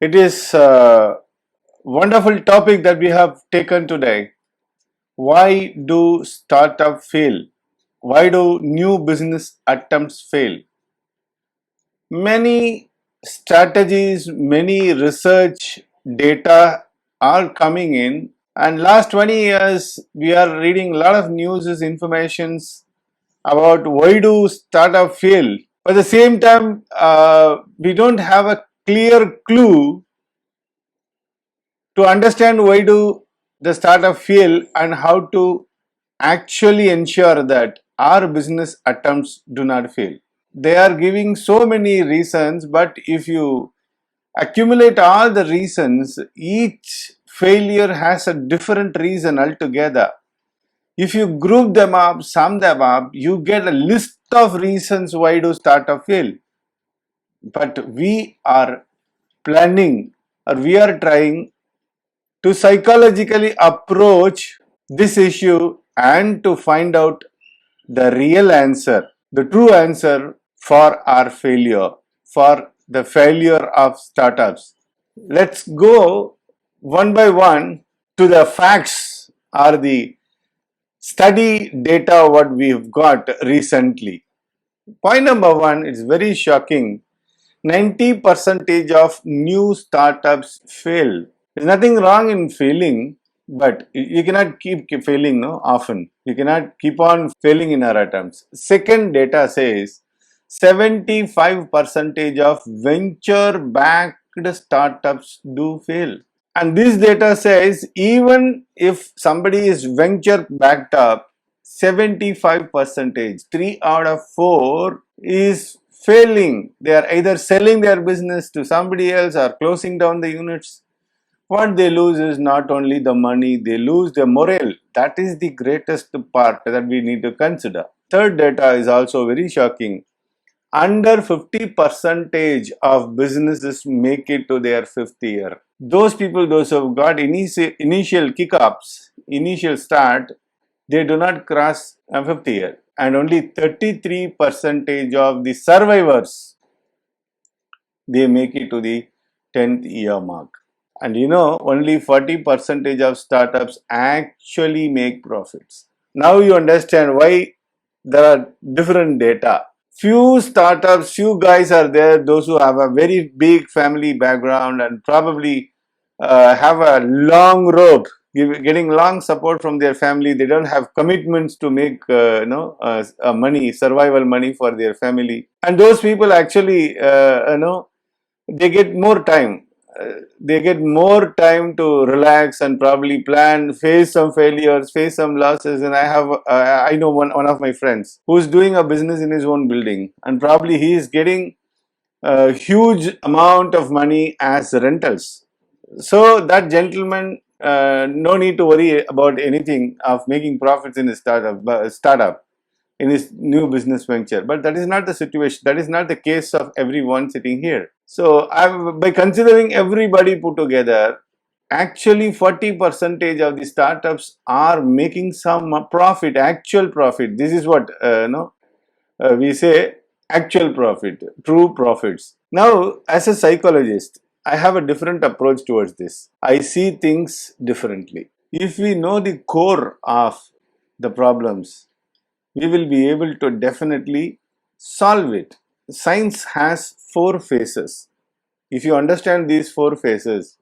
It is a wonderful topic that we have taken today. Why do startup fail? Why do new business attempts fail? Many strategies, many research data are coming in, and last 20 years we are reading a lot of news, informations about why do startup fail. But at the same time, we don't have a clear clue to understand why do the startup fail and how to actually ensure that our business attempts do not fail. They are giving so many reasons, but if you accumulate all the reasons, each failure has a different reason altogether. If you group them up, sum them up, you get a list of reasons why do startup fail. But we are planning, or we are trying to psychologically approach this issue and to find out the real answer, the true answer for our failure, for the failure of startups. Let's go one by one to the facts or the study data what we've got recently. Point number one, it's very shocking. 90% of new startups fail. There's nothing wrong in failing, but you cannot keep failing often. You cannot keep on failing in our attempts. Second data says 75% of venture backed startups do fail. And this data says even if somebody is venture backed up, 75%, 3 out of 4 is failing. They are either selling their business to somebody else or closing down the units. What they lose is not only the money, they lose their morale. That is the greatest part that we need to consider. Third data is also very shocking. Under 50% of businesses make it to their fifth year. Those people, those who have got initial kick-ups, initial start, they do not cross a fifth year. And only 33% of the survivors, they make it to the 10th year mark. And only 40% of startups actually make profits. Now you understand why there are different data. Few startups, few guys are there, those who have a very big family background and probably have a long rope, getting long support from their family. They don't have commitments to make money, survival money for their family. And those people actually, they get more time. They get more time to relax and probably plan, face some failures, face some losses. And I know one of my friends who's doing a business in his own building, and probably he is getting a huge amount of money as rentals. So that gentleman, no need to worry about anything of making profits in his startup in his new business venture. But that is not the situation. That is not the case of everyone sitting here. So by considering everybody put together, actually 40% of the startups are making some profit, actual profit. This is what we say, actual profit, true profits. Now, as a psychologist, I have a different approach towards this. I see things differently. If we know the core of the problems, we will be able to definitely solve it. Science has 4 phases. If you understand these 4 phases,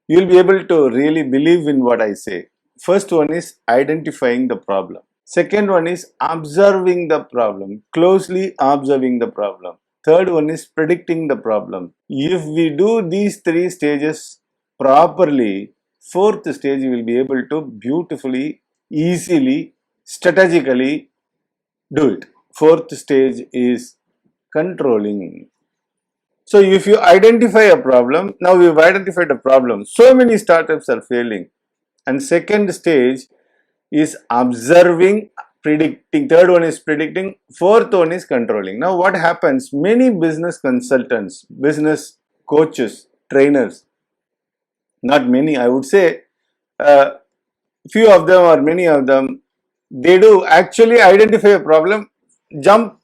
you will be able to really believe in what I say. First one is identifying the problem. Second one is observing the problem, closely observing the problem. Third one is predicting the problem. If we do these 3 stages properly, fourth stage you will be able to beautifully, easily, strategically do it. Fourth stage is controlling. So if you identify a problem, now we've identified a problem. So many startups are failing. And second stage is observing, predicting. Third one is predicting. Fourth one is controlling. Now what happens? Many business consultants, business coaches, trainers, not many, I would say, few of them or many of them, they do actually identify a problem, jump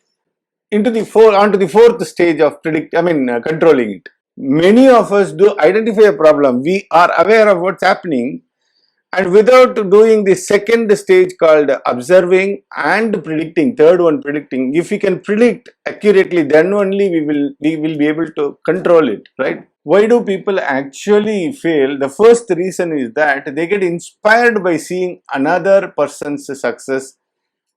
into onto the fourth stage of controlling it. Many of us do identify a problem. We are aware of what's happening, and without doing the second stage called observing and predicting, third one predicting, if we can predict accurately, then only we will be able to control it, right? Why do people actually fail? The first reason is that they get inspired by seeing another person's success.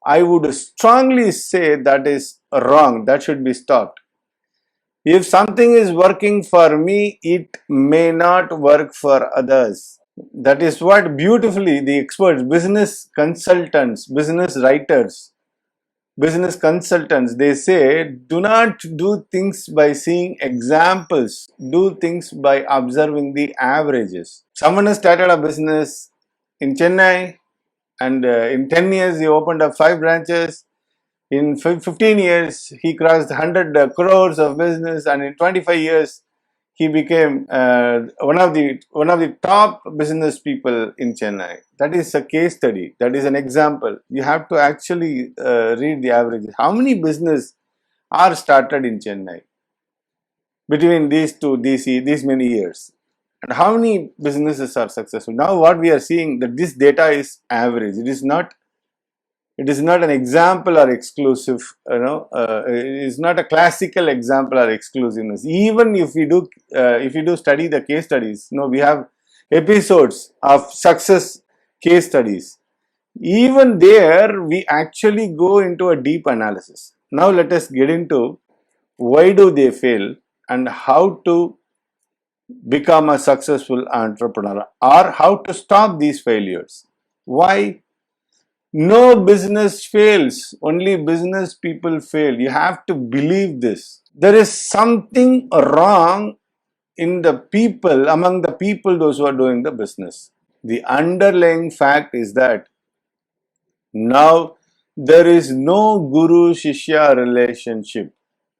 I would strongly say that is wrong. That should be stopped. If something is working for me, it may not work for others. That is what beautifully the experts, business consultants, business writers, business consultants, they say, do not do things by seeing examples, do things by observing the averages. Someone has started a business in Chennai, and in 10 years he opened up 5 branches. In 15 years he crossed 100 crores of business, and in 25 years he became one of the top business people in Chennai. That is a case study. That is an example. You have to actually read the averages. How many business are started in Chennai between these many years, and how many businesses are successful? Now what we are seeing, that this data is average. It is not an example or exclusive, it is not a classical example or exclusiveness. Even if you do study the case studies, we have episodes of success case studies. Even there, we actually go into a deep analysis. Now let us get into why do they fail and how to become a successful entrepreneur, or how to stop these failures. Why? No business fails, only business people fail. You have to believe this. There is something wrong in the people, among the people, those who are doing the business. The underlying fact is that now there is no Guru Shishya relationship.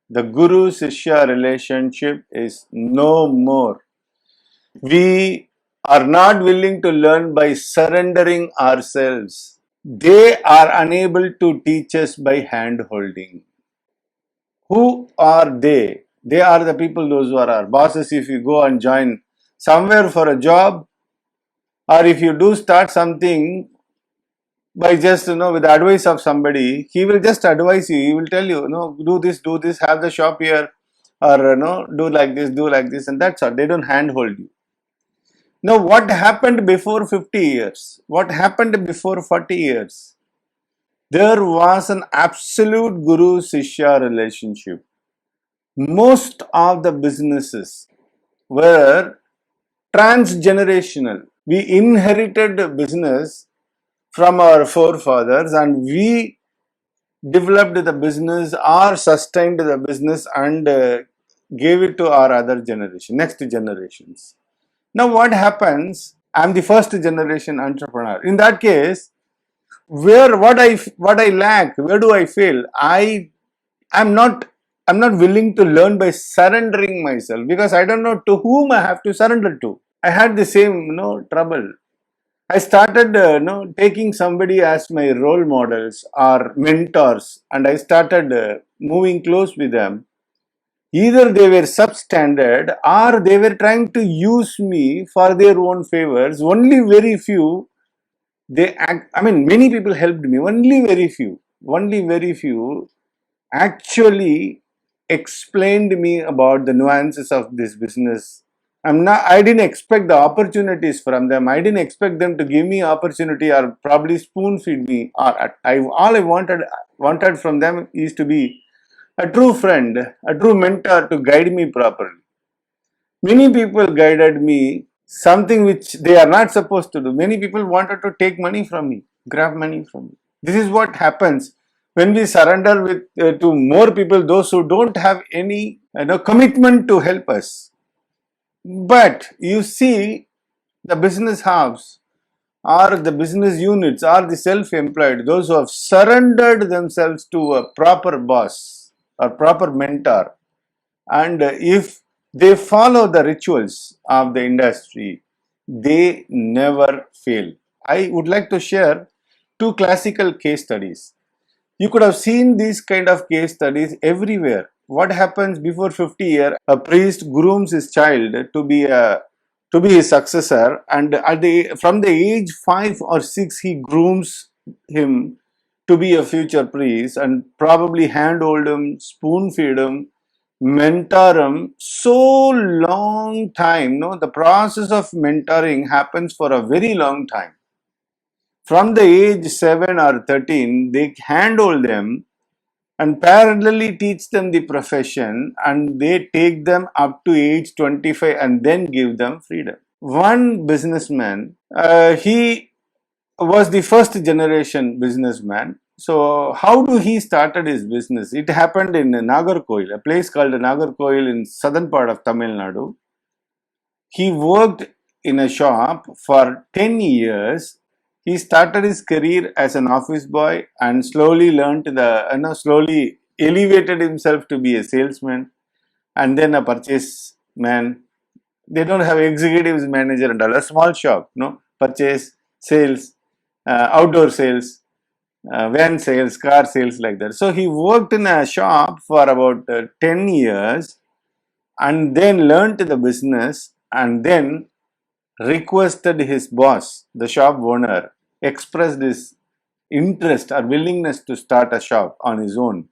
The Guru Shishya relationship is no more. We are not willing to learn by surrendering ourselves. They are unable to teach us by hand holding. Who are they? They are the people, those who are our bosses. If you go and join somewhere for a job, or if you do start something by just, with the advice of somebody, he will just advise you. He will tell you, do this, have the shop here, or, do like this, and that's all. They don't hand hold you. Now, what happened before 50 years? What happened before 40 years? There was an absolute Guru-Sishya relationship. Most of the businesses were transgenerational. We inherited business from our forefathers, and we developed the business or sustained the business and gave it to our other generation, next generations. Now what happens? I'm the first generation entrepreneur. In that case, what I lack, where do I fail? I'm not willing to learn by surrendering myself, because I don't know to whom I have to surrender to. I had the same trouble. I started taking somebody as my role models or mentors, and I started moving close with them. Either they were substandard or they were trying to use me for their own favors. Only very few many people helped me. Only very few actually explained me about the nuances of this business. I didn't expect the opportunities from them. I didn't expect them to give me opportunity or probably spoon feed me. All I wanted from them is to be a true friend, a true mentor to guide me properly. Many people guided me something which they are not supposed to do. Many people wanted to take money from me, grab money from me. This is what happens when we surrender to more people, those who don't have any commitment to help us. But you see, the business hubs or the business units or the self-employed, those who have surrendered themselves to a proper boss or proper mentor, and if they follow the rituals of the industry, they never fail. I would like to share 2 classical case studies. You could have seen these kind of case studies everywhere. what happens before 50 years? A priest grooms his child to be his successor, and from the age 5 or 6 he grooms him to be a future priest, and probably handhold him, spoon feed him, mentor him so long time. No, the process of mentoring happens for a very long time. From the age 7 or 13, they handhold them and parallelly teach them the profession, and they take them up to age 25 and then give them freedom. One businessman, he was the first generation businessman. So how do he started his business? It happened in Nagarkoil, a place called Nagarkoil in southern part of Tamil Nadu. He worked in a shop for 10 years. He started his career as an office boy and slowly slowly elevated himself to be a salesman and then a purchase man. They don't have executives, manager and all. A small shop, no, purchase, sales, outdoor sales, van sales, car sales, like that. So he worked in a shop for about 10 years and then learned the business, and then requested his boss, the shop owner, expressed his interest or willingness to start a shop on his own.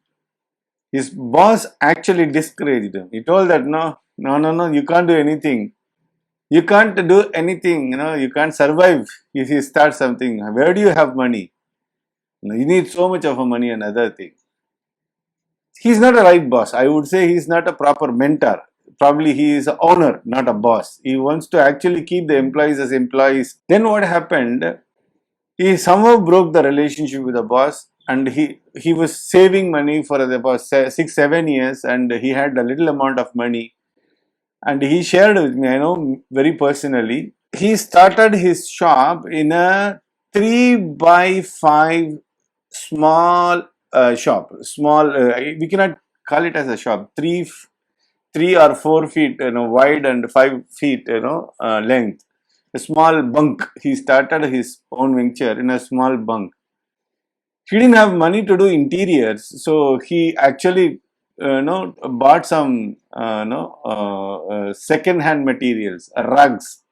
His boss actually discouraged him. He told that no, you can't do anything. You can't do anything, you can't survive if you start something. Where do you have money? You need so much of a money and other thing. He's not a right boss. I would say he's not a proper mentor. Probably he is an owner, not a boss. He wants to actually keep the employees as employees. Then what happened? He somehow broke the relationship with the boss, and he was saving money for about 6-7 years, and he had a little amount of money, and he shared with me, I know very personally. He started his shop in a 3x5 small shop. Small, we cannot call it as a shop. 3 or 4 feet, wide and 5 feet, length. A small bunk. He started his own venture in a small bunk. He didn't have money to do interiors, so he actually, bought some, second-hand materials, rugs,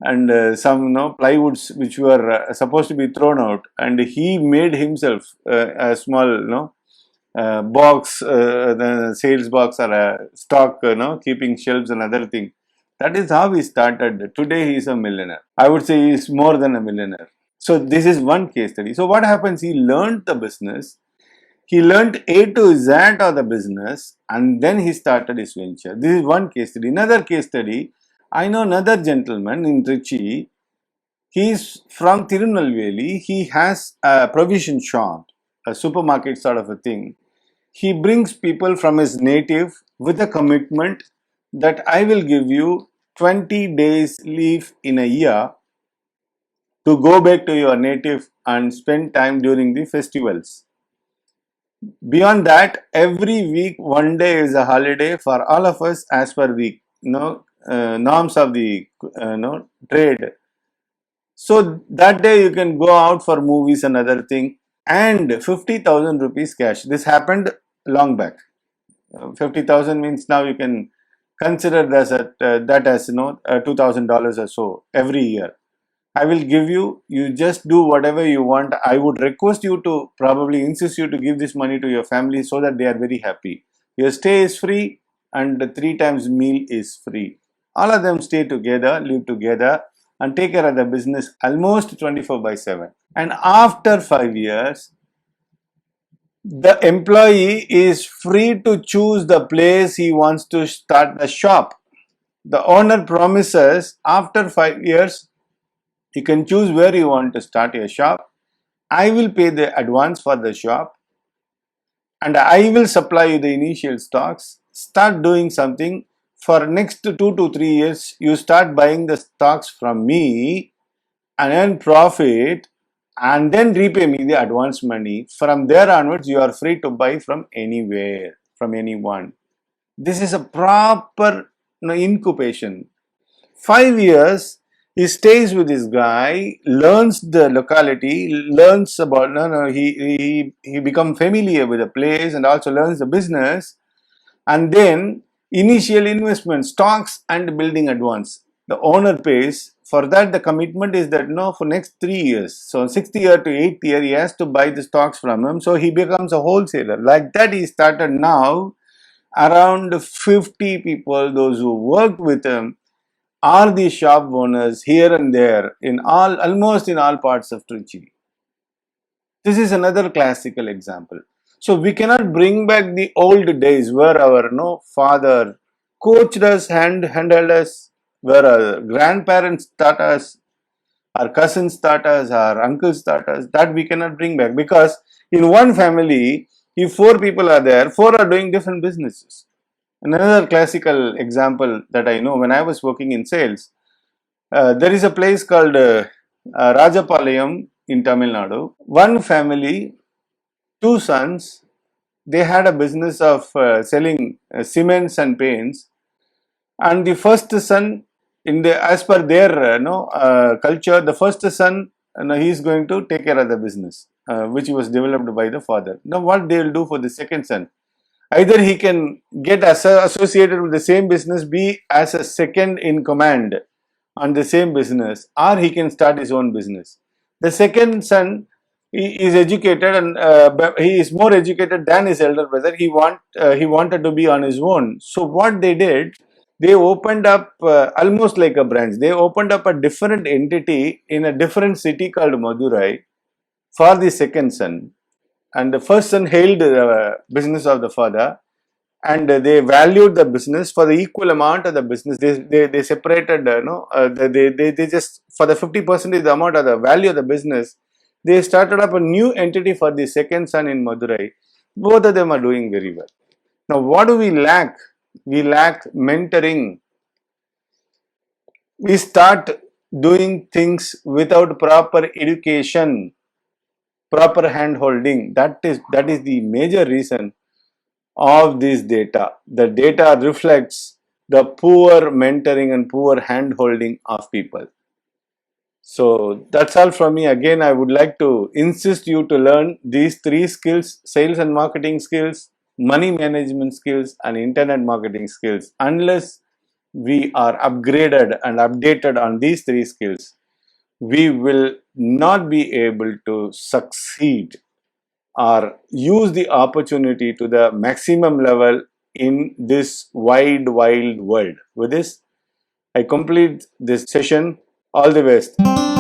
and some, plywoods which were supposed to be thrown out, and he made himself a small, box, the sales box or a stock, keeping shelves and other thing. That is how he started. Today he is a millionaire. I would say he is more than a millionaire. So this is one case study. So what happens? He learned the business. He learned A to Z of the business, and then he started his venture. This is one case study. Another case study, I know another gentleman in Trichy. He is from Tirunelveli. He has a provision shop, a supermarket sort of a thing. He brings people from his native with a commitment that I will give you 20 days leave in a year to go back to your native and spend time during the festivals. Beyond that, every week, one day is a holiday for all of us as per the norms of the trade. So that day you can go out for movies and other thing, and 50,000 rupees cash. This happened long back. 50,000 means now you can consider that as $2,000 or so every year. I will give you, you just do whatever you want. I would request you to probably insist you to give this money to your family so that they are very happy. Your stay is free and the 3 times meal is free. All of them stay together, live together and take care of the business almost 24/7. And after 5 years, the employee is free to choose the place he wants to start the shop. The owner promises after 5 years, you can choose where you want to start your shop. I will pay the advance for the shop and I will supply you the initial stocks. Start doing something for next 2 to 3 years. You start buying the stocks from me and earn profit and then repay me the advance money. From there onwards, you are free to buy from anywhere, from anyone. This is a proper incubation. 5 years, he stays with this guy, learns the locality, learns about, he become familiar with the place and also learns the business. And then initial investment, stocks and building advance. The owner pays. For that, the commitment is that no, for next 3 years. So 6th year to 8th year, he has to buy the stocks from him. So he becomes a wholesaler. Like that, he started now. Around 50 people, those who worked with him, are the shop owners here and there in almost in all parts of Trichy. This is another classical example. So we cannot bring back the old days where our father coached us, handled us, where our grandparents taught us, our cousins taught us, our uncles taught us. That we cannot bring back, because in one family, if 4 people are there, 4 are doing different businesses. Another classical example that I know, when I was working in sales, there is a place called Rajapalayam in Tamil Nadu. One family, 2 sons, they had a business of selling cements and paints. And the first son, as per their culture, the first son, he is going to take care of the business, which was developed by the father. Now, what they will do for the second son? Either he can get associated with the same business, be as a second in command on the same business, or he can start his own business. The second son, he is educated, and he is more educated than his elder brother. He wanted to be on his own. So what they did, they opened up almost like a branch. They opened up a different entity in a different city called Madurai for the second son. And the first son hailed the business of the father, and they valued the business for the equal amount of the business. They separated, they just, for the 50% the amount of the value of the business, they started up a new entity for the second son in Madurai. Both of them are doing very well. Now, what do we lack? We lack mentoring. We start doing things without proper education, proper hand holding. That is the major reason of this data. The data reflects the poor mentoring and poor hand holding of people. So that's all from me. Again, I would like to insist you to learn these 3 skills: sales and marketing skills, money management skills, and internet marketing skills. Unless we are upgraded and updated on these 3 skills, we will not be able to succeed or use the opportunity to the maximum level in this wide world. With this, I complete this session. All the best.